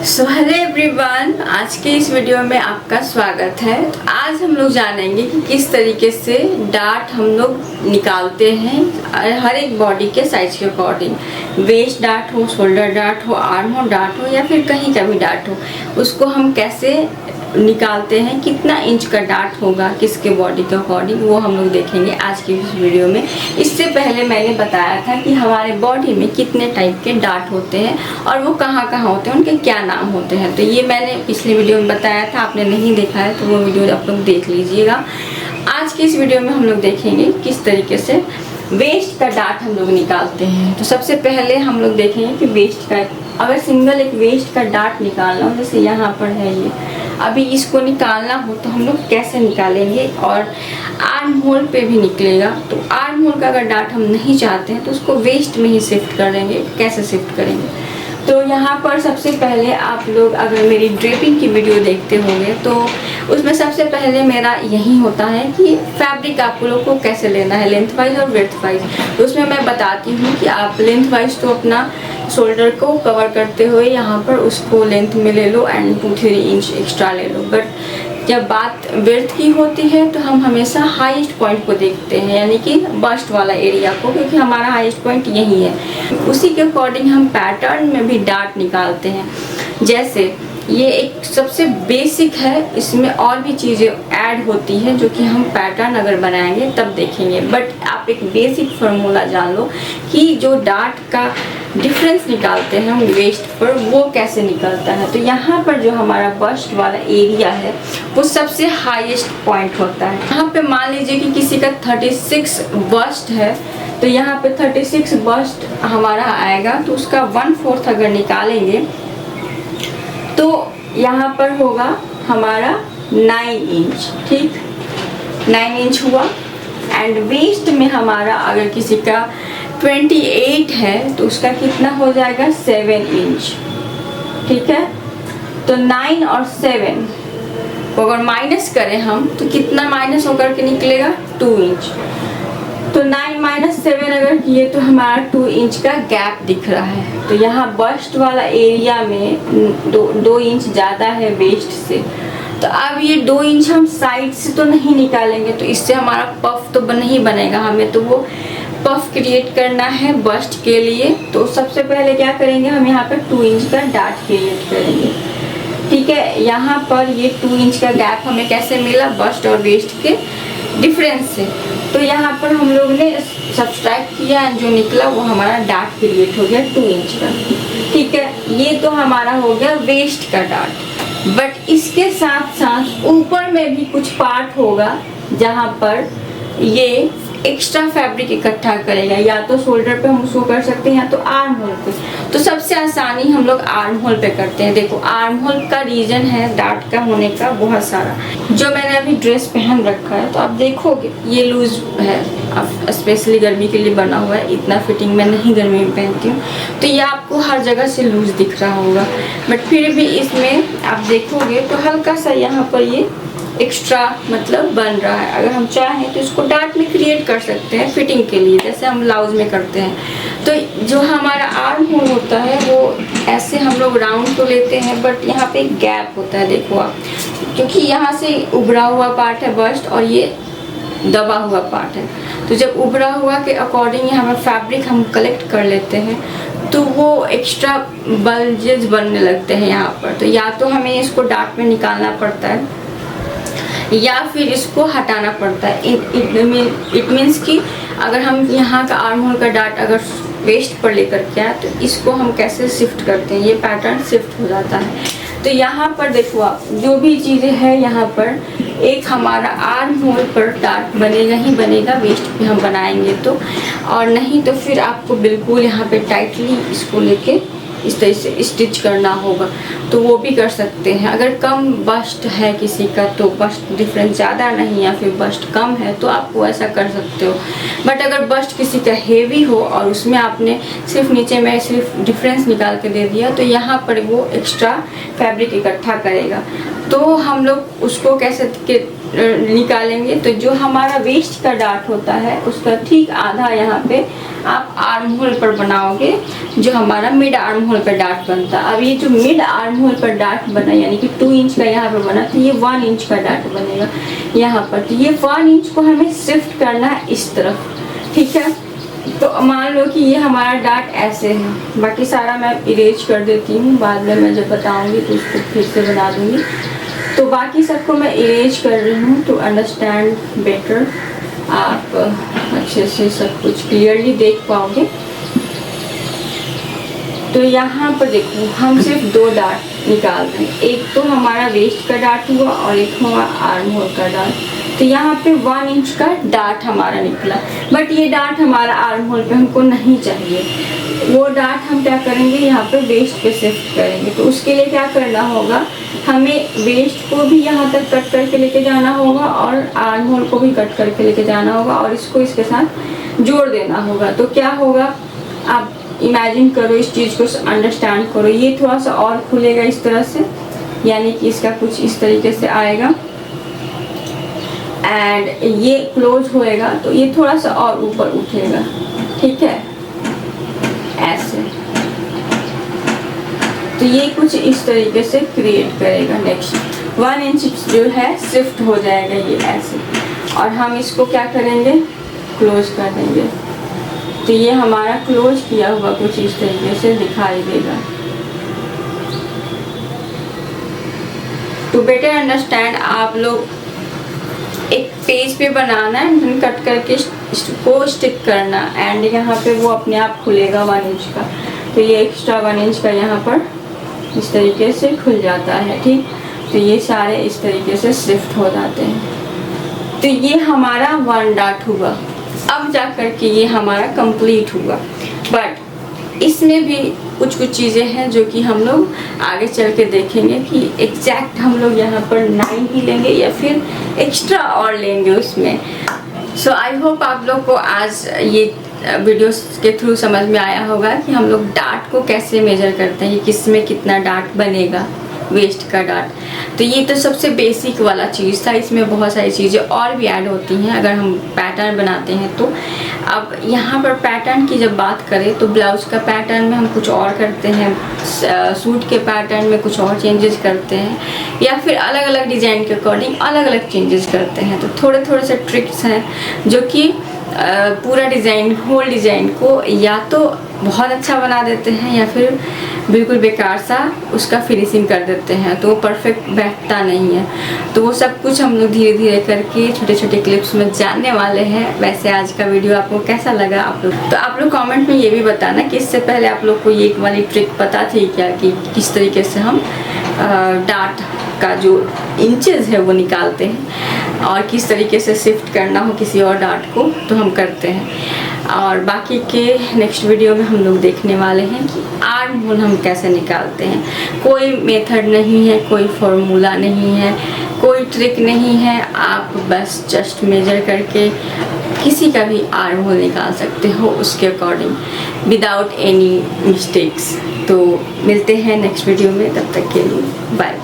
So hello everyone, आज के इस वीडियो में आपका स्वागत है। तो आज हम लोग जानेंगे कि किस तरीके से डार्ट हम लोग निकालते हैं हर एक बॉडी के साइज के अकॉर्डिंग। वेस्ट डार्ट हो, शोल्डर डार्ट हो, आर्म हो डार्ट हो या फिर कहीं का भी डार्ट हो, उसको हम कैसे निकालते हैं, कितना इंच का डार्ट होगा किसके बॉडी के अकॉर्डिंग, वो हम लोग देखेंगे आज की इस वीडियो में। इससे पहले मैंने बताया था कि हमारे बॉडी में कितने टाइप के डार्ट होते हैं और वो कहाँ कहाँ होते हैं, उनके क्या नाम होते हैं। तो ये मैंने पिछले वीडियो में बताया था, आपने नहीं देखा है तो वो वीडियो आप लोग देख लीजिएगा। आज की इस वीडियो में हम लोग देखेंगे किस तरीके से वेस्ट का डार्ट हम लोग निकालते हैं। तो सबसे पहले हम लोग देखेंगे कि वेस्ट का, अगर सिंगल एक वेस्ट का डार्ट निकालना हो, जैसे यहाँ पर है ये, अभी इसको निकालना हो तो हम लोग कैसे निकालेंगे। और आर्म होल पे भी निकलेगा, तो आर्म होल का अगर डार्ट हम नहीं चाहते हैं तो उसको वेस्ट में ही शिफ्ट करेंगे। कैसे शिफ्ट करेंगे, तो यहाँ पर सबसे पहले आप लोग अगर मेरी ड्रेपिंग की वीडियो देखते होंगे तो उसमें सबसे पहले मेरा यही होता है कि फैब्रिक आप लोग को कैसे लेना है, लेंथ वाइज और ब्रेड्थ वाइज। तो उसमें मैं बताती हूँ कि आप लेंथ वाइज तो अपना शोल्डर को कवर करते हुए यहाँ पर उसको लेंथ में ले लो एंड 2-3 इंच एक्स्ट्रा ले लो। बट जब बात ब्रेड्थ की होती है तो हम हमेशा हाईएस्ट पॉइंट को देखते हैं, यानी कि बस्ट वाला एरिया को, क्योंकि हमारा हाईएस्ट पॉइंट यही है। उसी के अकॉर्डिंग हम पैटर्न में भी डार्ट निकालते हैं। जैसे ये एक सबसे बेसिक है, इसमें और भी चीज़ें ऐड होती हैं जो कि हम पैटर्न अगर बनाएंगे तब देखेंगे। बट आप एक बेसिक फार्मूला जान लो कि जो डार्ट का डिफरेंस निकालते हैं हम वेस्ट पर, वो कैसे निकलता है। तो यहाँ पर जो हमारा बस्ट वाला एरिया है वो सबसे हाईएस्ट पॉइंट होता है। यहाँ पे मान लीजिए कि किसी का 36 बस्ट है, तो यहाँ पे 36 बस्ट हमारा आएगा, तो उसका 1/4 अगर निकालेंगे तो यहाँ पर होगा हमारा 9 इंच। ठीक, 9 इंच हुआ। एंड वेस्ट में हमारा अगर किसी का 28 है तो उसका कितना हो जाएगा, 7 इंच। ठीक है, तो 9 और 7 को अगर माइनस करें हम तो कितना माइनस होकर के निकलेगा, 2 इंच। तो 9 - 7 अगर किए तो हमारा 2 इंच का गैप दिख रहा है। तो यहाँ बस्ट वाला एरिया में 2 इंच ज़्यादा है वेस्ट से। तो अब ये 2 इंच हम साइड से तो नहीं निकालेंगे, तो इससे हमारा पफ तो नहीं बनेगा। हमें तो वो पफ क्रिएट करना है बस्ट के लिए। तो सबसे पहले क्या करेंगे, हम यहाँ पर 2 इंच का डार्ट क्रिएट करेंगे। ठीक है, यहाँ पर ये 2 इंच का गैप हमें कैसे मिला, बस्ट और वेस्ट के डिफरेंस से। तो यहाँ पर हम लोग ने सब्सट्रैक्ट किया, जो निकला वो हमारा डार्ट क्रिएट हो गया 2 इंच का। ठीक है, ये तो हमारा हो गया वेस्ट का डार्ट। बट इसके साथ साथ ऊपर में भी कुछ पार्ट होगा जहाँ पर ये एक्स्ट्रा फैब्रिक इकट्ठा करेगा। या तो शोल्डर पे हम उसको कर सकते हैं या तो आर्म होल पे। तो सबसे आसानी हम लोग आर्म होल पे करते हैं। देखो, आर्म होल का रीजन है डार्ट का होने का बहुत सारा। जो मैंने अभी ड्रेस पहन रखा है तो आप देखोगे ये लूज है, अब स्पेशली गर्मी के लिए बना हुआ है। इतना फिटिंग मैं नहीं गर्मी में पहनती हूँ, तो ये आपको हर जगह से लूज दिख रहा होगा। बट फिर भी इसमें आप देखोगे तो हल्का सा यहाँ पर ये एक्स्ट्रा मतलब बन रहा है। अगर हम चाहें तो इसको डार्ट में क्रिएट कर सकते हैं फिटिंग के लिए, जैसे हम ब्लाउज में करते हैं। तो जो हमारा आर्म होल होता है वो ऐसे हम लोग राउंड तो लेते हैं, बट यहाँ पे एक गैप होता है। देखो आप, क्योंकि यहाँ से उभरा हुआ पार्ट है बस्ट और ये दबा हुआ पार्ट है, तो जब उभरा हुआ के अकॉर्डिंग यहाँ पर फैब्रिक हम कलेक्ट कर लेते हैं तो वो एक्स्ट्रा बल्जेस बनने लगते हैं यहाँ पर। तो या तो हमें इसको डार्ट में निकालना पड़ता है या फिर इसको हटाना पड़ता है। इट मीन्स कि अगर हम यहाँ का आर्म होल का डार्ट अगर वेस्ट पर लेकर के आए तो इसको हम कैसे शिफ्ट करते हैं, ये पैटर्न शिफ्ट हो जाता है। तो यहाँ पर देखो आप, जो भी चीज़ें हैं यहाँ पर एक हमारा आर्म होल पर डार्ट बनेगा ही बनेगा वेस्ट पे हम बनाएंगे तो, और नहीं तो फिर आपको बिल्कुल यहाँ पे टाइटली इसको लेके इस तरह से स्टिच करना होगा, तो वो भी कर सकते हैं। अगर कम बस्ट है किसी का तो बस्ट डिफरेंस ज़्यादा नहीं, या फिर बस्ट कम है तो आप वो ऐसा कर सकते हो। बट अगर बस्ट किसी का हेवी हो और उसमें आपने सिर्फ नीचे में सिर्फ डिफरेंस निकाल के दे दिया तो यहाँ पर वो एक्स्ट्रा फैब्रिक इकट्ठा करेगा। तो हम लोग उसको कैसे निकालेंगे तो जो हमारा वेस्ट का डार्ट होता है उसका ठीक आधा यहाँ पे आप आर्म होल पर बनाओगे, जो हमारा मिड आर्म होल पर डार्ट बनता है। अब ये जो मिड आर्म होल पर डार्ट बना यानी कि 2 इंच का यहाँ पे बना, तो ये 1 इंच का डार्ट बनेगा यहाँ पर। तो ये 1 इंच को हमें शिफ्ट करना है इस तरफ, ठीक है। तो मान लो कि ये हमारा डार्ट ऐसे है, बाकी सारा मैं इरेज कर देती हूँ, बाद में मैं जब बताऊँगी तो उसको फिर से बना दूँगी। तो बाकी सबको मैं इरेज कर रही हूँ टू अंडरस्टैंड बेटर, आप अच्छे से सब कुछ क्लियरली देख पाओगे। तो यहाँ पर देखो हम सिर्फ 2 डार्ट निकाल रहे हैं, एक तो हमारा वेस्ट का डार्ट हुआ और एक हमारा आर्म होल का डार्ट। तो यहाँ पे 1 इंच का डार्ट हमारा निकला, बट ये डार्ट हमारा आर्म होल पे हमको नहीं चाहिए। वो डार्ट हम क्या करेंगे, यहाँ पे वेस्ट पे शिफ्ट करेंगे। तो उसके लिए क्या करना होगा, हमें वेस्ट को भी यहाँ तक कट करके लेके जाना होगा और आर्म होल को भी कट करके लेके जाना होगा और इसको इसके साथ जोड़ देना होगा। तो क्या होगा, आप इमेजिन करो, इस चीज़ को अंडरस्टैंड करो। ये थोड़ा सा और खुलेगा इस तरह से, यानी कि इसका कुछ इस तरीके से आएगा, एंड ये क्लोज होएगा तो ये थोड़ा सा और ऊपर उठेगा, ठीक है, ऐसे। तो ये कुछ इस तरीके से क्रिएट करेगा। नेक्स्ट 1 इंच जो है शिफ्ट हो जाएगा ये ऐसे, और हम इसको क्या करेंगे, क्लोज कर देंगे। तो ये हमारा क्लोज किया हुआ कुछ इस तरीके से दिखाई देगा। टू बेटर अंडरस्टैंड, आप लोग एक पेज पे बनाना है, कट करके इसको स्टिक करना, एंड यहाँ पे वो अपने आप खुलेगा 1 इंच का। तो ये एक्स्ट्रा 1 इंच का यहाँ पर इस तरीके से खुल जाता है, ठीक। तो ये सारे इस तरीके से शिफ्ट हो जाते हैं। तो ये हमारा 1 डार्ट हुआ। अब जा कर के ये हमारा कंप्लीट हुआ, बट इसमें भी कुछ चीज़ें हैं जो कि हम लोग आगे चल के देखेंगे कि एग्जैक्ट हम लोग यहाँ पर 9 ही लेंगे या फिर एक्स्ट्रा और लेंगे उसमें। सो आई होप आप लोग को आज ये वीडियोस के थ्रू समझ में आया होगा कि हम लोग डार्ट को कैसे मेजर करते हैं, किस में कितना डार्ट बनेगा, वेस्ट का डार्ट। तो ये तो सबसे बेसिक वाला चीज़ था, इसमें बहुत सारी चीज़ें और भी ऐड होती हैं अगर हम पैटर्न बनाते हैं तो। अब यहाँ पर पैटर्न की जब बात करें तो ब्लाउज का पैटर्न में हम कुछ और करते हैं, सूट के पैटर्न में कुछ और चेंजेस करते हैं, या फिर अलग अलग डिज़ाइन के अकॉर्डिंग अलग अलग चेंजेस करते हैं। तो थोड़े थोड़े से ट्रिक्स हैं जो कि पूरा डिज़ाइन, होल डिज़ाइन को या तो बहुत अच्छा बना देते हैं या फिर बिल्कुल बेकार सा उसका फिनिशिंग कर देते हैं, तो वो परफेक्ट बैठता नहीं है। तो वो सब कुछ हम लोग धीरे धीरे करके छोटे छोटे क्लिप्स में जानने वाले हैं। वैसे आज का वीडियो आपको कैसा लगा आप लोग, तो आप लोग कमेंट में ये भी बताना कि इससे पहले आप लोग को ये वाली ट्रिक पता थी क्या कि किस तरीके से हम डार्ट का जो इंचेस है वो निकालते हैं और किस तरीके से शिफ्ट करना हो किसी और डार्ट को तो हम करते हैं। और बाकी के नेक्स्ट वीडियो में हम लोग देखने वाले हैं कि आर्म होल हम कैसे निकालते हैं। कोई मेथड नहीं है, कोई फॉर्मूला नहीं है, कोई ट्रिक नहीं है, आप बस जस्ट मेजर करके किसी का भी आर्म होल निकाल सकते हो उसके अकॉर्डिंग, विदाउट एनी मिस्टेक्स। तो मिलते हैं नेक्स्ट वीडियो में, तब तक के लिए बाय।